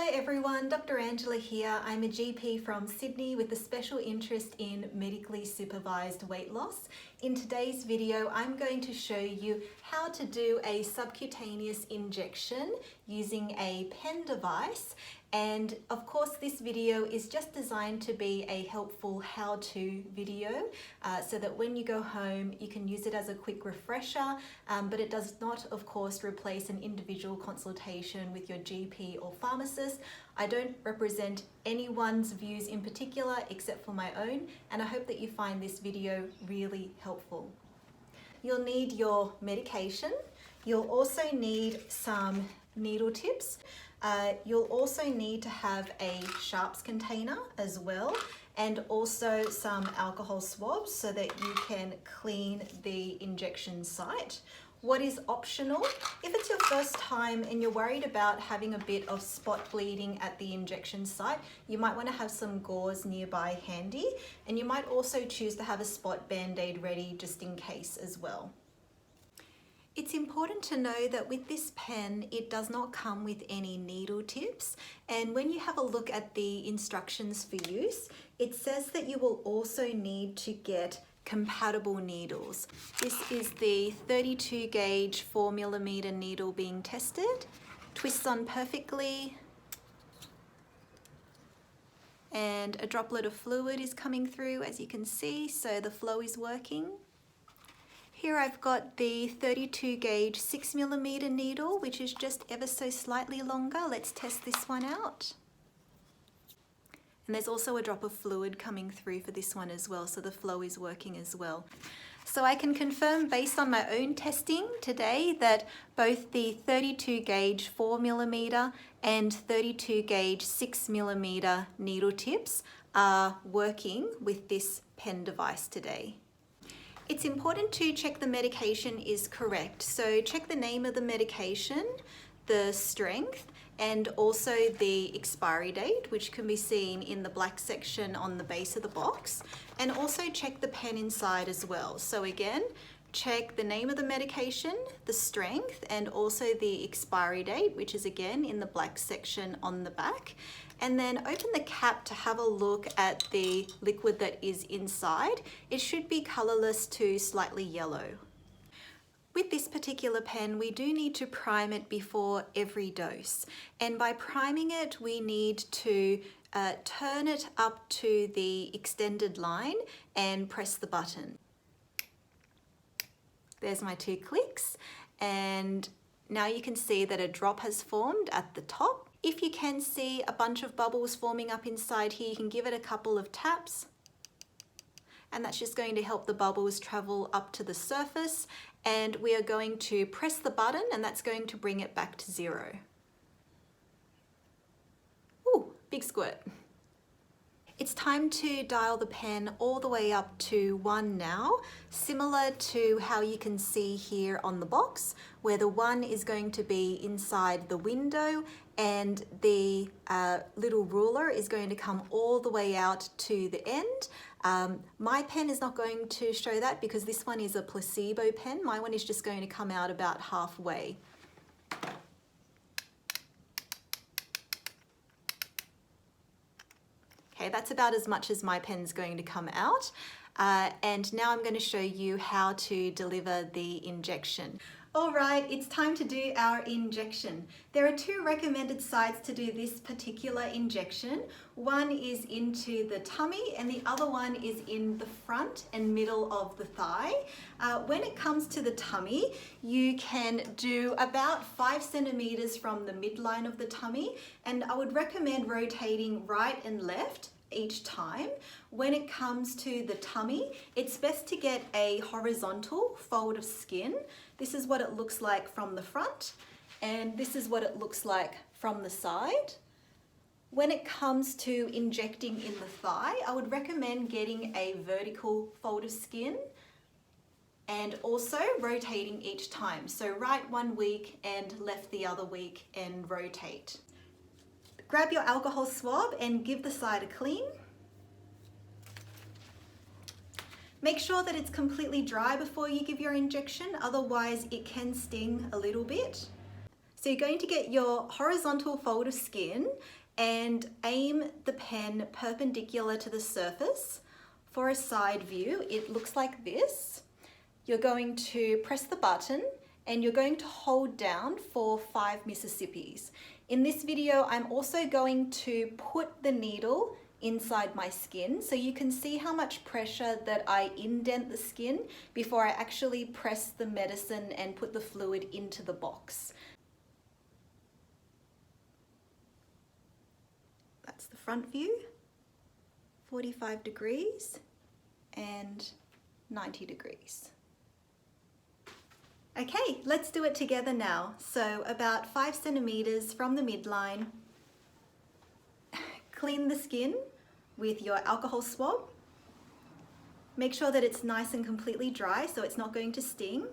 Hello everyone, Dr. Angela here. I'm a GP from Sydney with a special interest in medically supervised weight loss. In today's video, I'm going to show you how to do a subcutaneous injection using a pen device. And of course, this video is just designed to be a helpful how-to video so that when you go home, you can use it as a quick refresher, but it does not, of course, replace an individual consultation with your GP or pharmacist. I don't represent anyone's views in particular except for my own, and I hope that you find this video really helpful. You'll need your medication. You'll also need some needle tips. You'll also need to have a sharps container as well, and also some alcohol swabs so that you can clean the injection site. What is optional, if it's your first time and you're worried about having a bit of spot bleeding at the injection site, you might want to have some gauze nearby handy, and you might also choose to have a spot band-aid ready just in case as well. It's important to know that with this pen, it does not come with any needle tips. And when you have a look at the instructions for use, it says that you will also need to get compatible needles. This is the 32 gauge 4mm needle being tested. Twists on perfectly. And a droplet of fluid is coming through, as you can see, so the flow is working. Here I've got the 32 gauge 6mm needle, which is just ever so slightly longer. Let's test this one out. And there's also a drop of fluid coming through for this one as well, so the flow is working as well. So I can confirm based on my own testing today that both the 32 gauge 4mm and 32 gauge 6mm needle tips are working with this pen device today. It's important to check the medication is correct. So check the name of the medication, the strength, and also the expiry date, which can be seen in the black section on the base of the box. And also check the pen inside as well. So again, check the name of the medication, the strength, and also the expiry date, which is again in the black section on the back. And then open the cap to have a look at the liquid that is inside. It should be colorless to slightly yellow. With this particular pen, we do need to prime it before every dose. And by priming it, we need to turn it up to the extended line and press the button. There's my 2 clicks, and now you can see that a drop has formed at the top. If you can see a bunch of bubbles forming up inside here, you can give it a couple of taps, and that's just going to help the bubbles travel up to the surface. And we are going to press the button, and that's going to bring it back to 0. Ooh, big squirt. It's time to dial the pen all the way up to 1 now, similar to how you can see here on the box, where the 1 is going to be inside the window and the little ruler is going to come all the way out to the end. My pen is not going to show that because this one is a placebo pen. My one is just going to come out about halfway. Okay, that's about as much as my pen's going to come out. And now I'm going to show you how to deliver the injection. All right, it's time to do our injection. There are 2 recommended sites to do this particular injection. One is into the tummy and the other one is in the front and middle of the thigh. When it comes to the tummy, you can do about 5 centimeters from the midline of the tummy, and I would recommend rotating right and left each time. When it comes to the tummy, it's best to get a horizontal fold of skin. This is what it looks like from the front, and this is what it looks like from the side. When it comes to injecting in the thigh, I would recommend getting a vertical fold of skin and also rotating each time. So right 1 week and left the other week and rotate. Grab your alcohol swab and give the side a clean. Make sure that it's completely dry before you give your injection, otherwise it can sting a little bit. So you're going to get your horizontal fold of skin and aim the pen perpendicular to the surface. For a side view, it looks like this. You're going to press the button and you're going to hold down for 5 Mississippis. In this video, I'm also going to put the needle inside my skin so you can see how much pressure that I indent the skin before I actually press the medicine and put the fluid into the box. That's the front view, 45 degrees and 90 degrees. Okay, let's do it together now. So about 5 centimeters from the midline, clean the skin with your alcohol swab. Make sure that it's nice and completely dry so it's not going to sting,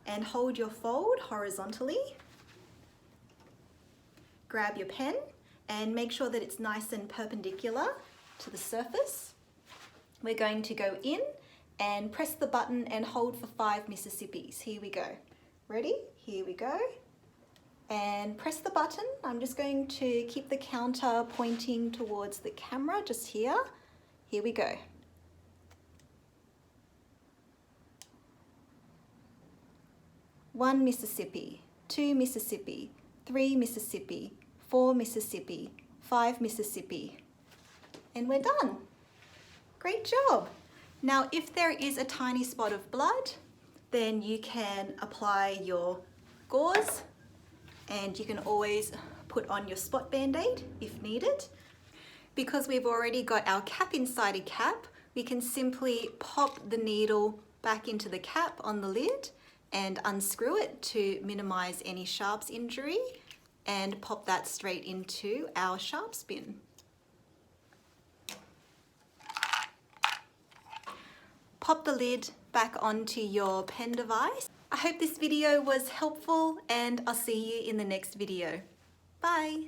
and hold your fold horizontally. Grab your pen and make sure that it's nice and perpendicular to the surface. We're going to go in and press the button and hold for 5 Mississippis. Here we go. Ready? Here we go. And press the button. I'm just going to keep the counter pointing towards the camera, just here. Here we go. One Mississippi, 2 Mississippi, 3 Mississippi, 4 Mississippi, 5 Mississippi. And we're done. Great job. Now, if there is a tiny spot of blood, then you can apply your gauze, and you can always put on your spot band-aid if needed. Because we've already got our cap inside a cap, we can simply pop the needle back into the cap on the lid and unscrew it to minimize any sharps injury, and pop that straight into our sharps bin. Pop the lid back onto your pen device. I hope this video was helpful, and I'll see you in the next video. Bye!